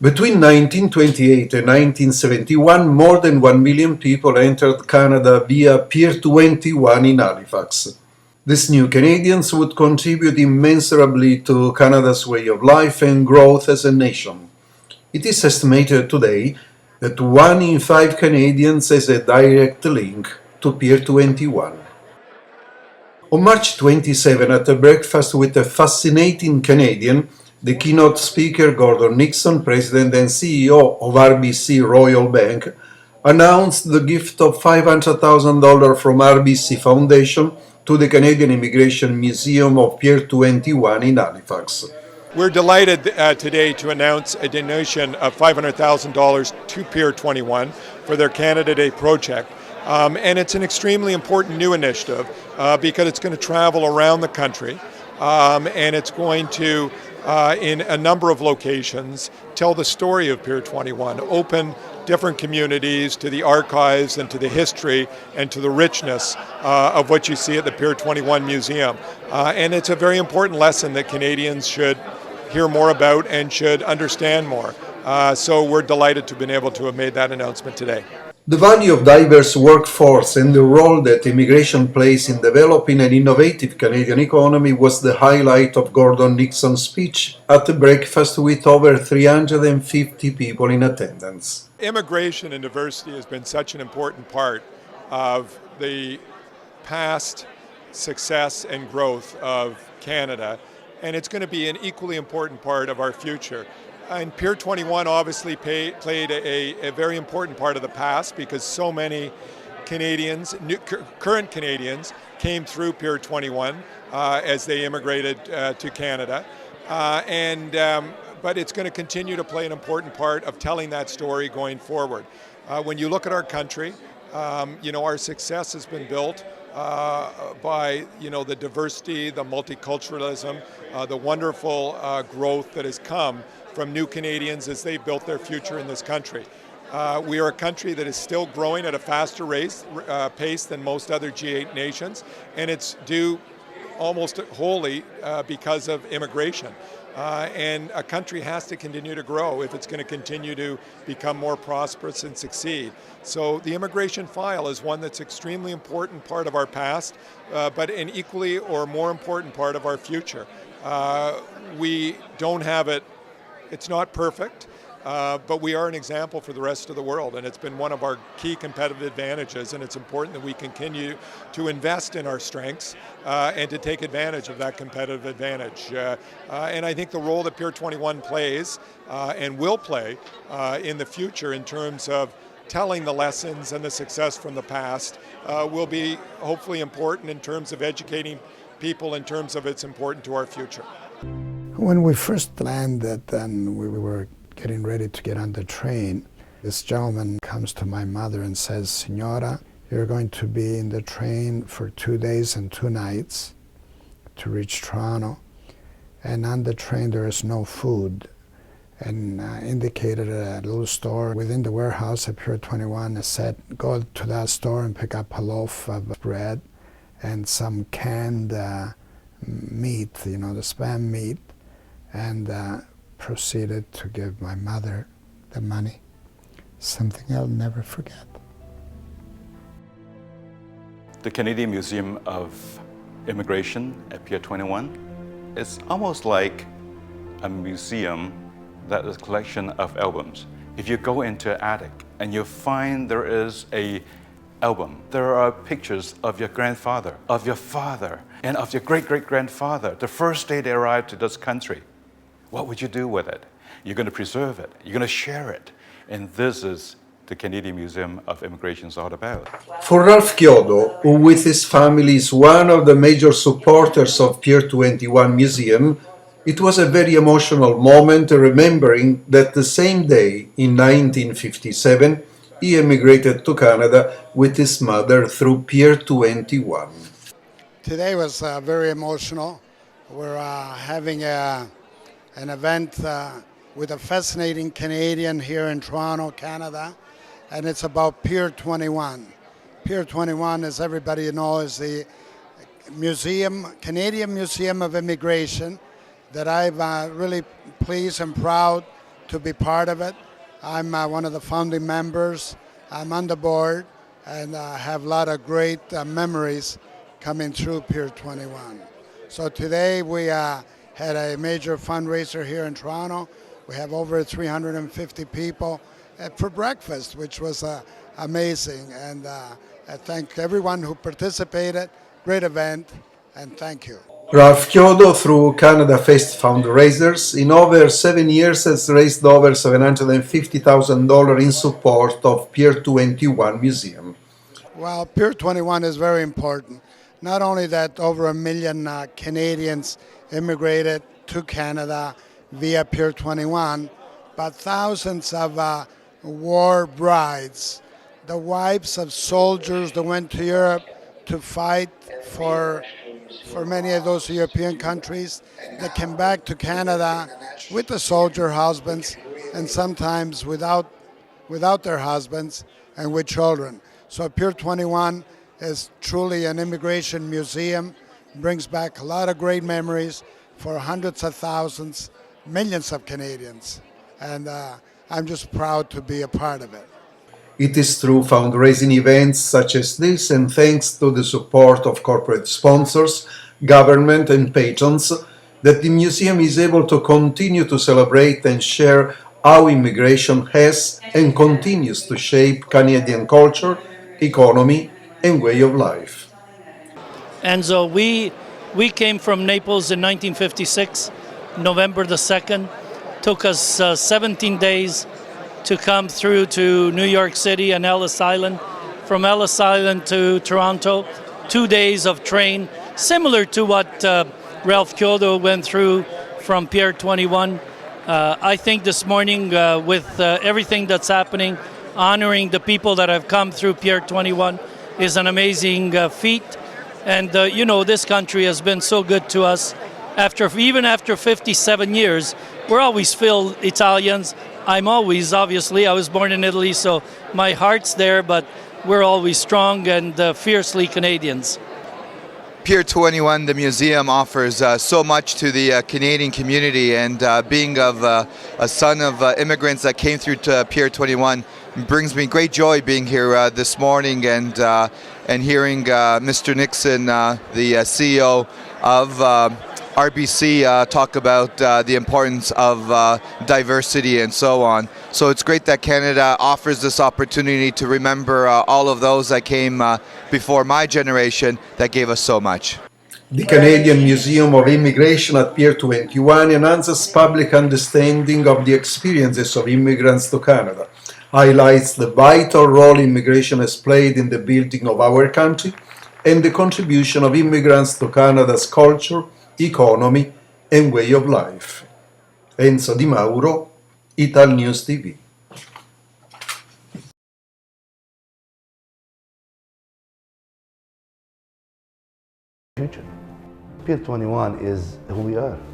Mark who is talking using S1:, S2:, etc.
S1: Between 1928 and 1971, more than 1 million people entered Canada via Pier 21 in Halifax. These new Canadians would contribute immeasurably to Canada's way of life and growth as a nation. It is estimated today that 1 in 5 Canadians has a direct link to Pier 21. On March 27, at a breakfast with a fascinating Canadian, the keynote speaker Gordon Nixon, President and CEO of RBC Royal Bank, announced the gift of $500,000 from RBC Foundation to the Canadian Immigration Museum of Pier 21 in Halifax.
S2: We're delighted today to announce a donation of $500,000 to Pier 21 for their Canada Day project. And it's an extremely important new initiative because it's going to travel around the country and it's going to, in a number of locations, tell the story of Pier 21, open different communities to the archives and to the history and to the richness of what you see at the Pier 21 Museum. And it's a very important lesson that Canadians should hear more about and should understand more. So we're delighted to have been able to have made that announcement today.
S1: The value of diverse workforce and the role that immigration plays in developing an innovative Canadian economy was the highlight of Gordon Nixon's speech at the breakfast with over 350 people in attendance.
S2: Immigration and diversity has been such an important part of the past success and growth of Canada, and it's going to be an equally important part of our future. And Pier 21 obviously played a very important part of the past because so many Canadians, current Canadians, came through Pier 21 as they immigrated to Canada. But it's going to continue to play an important part of telling that story going forward. When you look at our country, our success has been built by the diversity, the multiculturalism, the wonderful growth that has come from new Canadians as they've built their future in this country. We are a country that is still growing at a faster pace than most other G8 nations, and it's due almost wholly because of immigration. And a country has to continue to grow if it's going to continue to become more prosperous and succeed. So the immigration file is one that's extremely important part of our past, but an equally or more important part of our future. We don't have it. It's not perfect, but we are an example for the rest of the world, and it's been one of our key competitive advantages, and it's important that we continue to invest in our strengths and to take advantage of that competitive advantage. And I think the role that Pier 21 plays and will play in the future in terms of telling the lessons and the success from the past will be hopefully important in terms of educating people in terms of it's important to our future.
S3: When we first landed and we were getting ready to get on the train, this gentleman comes to my mother and says, "Signora, you're going to be in the train for 2 days and 2 nights to reach Toronto, and on the train there is no food," and indicated a little store within the warehouse at Pier 21 and said, "Go to that store and pick up a loaf of bread and some canned meat, the Spam meat," and proceeded to give my mother the money. Something I'll never forget.
S4: The Canadian Museum of Immigration at Pier 21 is almost like a museum that is a collection of albums. If you go into an attic and you find there is an album, there are pictures of your grandfather, of your father, and of your great-great-grandfather, the first day they arrived to this country. What would you do with it? You're going to preserve it. You're going to share it. And this is the Canadian Museum of Immigration is all about.
S1: For Ralph Chiodo, who with his family is one of the major supporters of Pier 21 Museum, it was a very emotional moment remembering that the same day, in 1957, he emigrated to Canada with his mother through Pier 21.
S5: Today was very emotional. We're having an event with a fascinating Canadian here in Toronto, Canada, and it's about Pier 21. Pier 21, as everybody knows, is the Canadian Museum of Immigration that I'm really pleased and proud to be part of it. I'm one of the founding members. I'm on the board and have a lot of great memories coming through Pier 21. So today we had a major fundraiser here in Toronto. We have over 350 people for breakfast, which was amazing. And I thank everyone who participated. Great event, and thank you.
S1: Ralph Chiodo, through Canada Fest fundraisers, in over 7 years has raised over $750,000 in support of Pier 21 Museum.
S5: Well, Pier 21 is very important. Not only that over 1 million Canadians immigrated to Canada via Pier 21, but thousands of war brides, the wives of soldiers that went to Europe to fight for many of those European countries, that came back to Canada with the soldier husbands and sometimes without their husbands and with children. So Pier 21 is truly an immigration museum, brings back a lot of great memories for hundreds of thousands, millions of Canadians. And I'm just proud to be a part of it.
S1: It is through fundraising events such as this, and thanks to the support of corporate sponsors, government and patrons, that the museum is able to continue to celebrate and share how immigration has and continues to shape Canadian culture, economy and way of life.
S6: Enzo, we came from Naples in 1956, November the 2nd. Took us 17 days to come through to New York City and Ellis Island. From Ellis Island to Toronto, 2 days of train, similar to what Ralph Chiodo went through from Pier 21. I think this morning with everything that's happening, honoring the people that have come through Pier 21 is an amazing feat. And you know, this country has been so good to us. Even after 57 years, we're always still Italians. I'm always, obviously, I was born in Italy, so my heart's there, but we're always strong and fiercely Canadians.
S7: Pier 21, the museum, offers so much to the Canadian community, and being of a son of immigrants that came through to Pier 21 brings me great joy being here this morning and hearing Mr. Nixon, the CEO of RBC, talk about the importance of diversity and so on. So it's great that Canada offers this opportunity to remember all of those that came before my generation that gave us so much.
S1: The Canadian Museum of Immigration at Pier 21 enhances public understanding of the experiences of immigrants to Canada, highlights the vital role immigration has played in the building of our country, and the contribution of immigrants to Canada's culture, economy and way of life. Enzo Di Mauro, Ital News TV.
S8: Future. Pier 21 is who we are.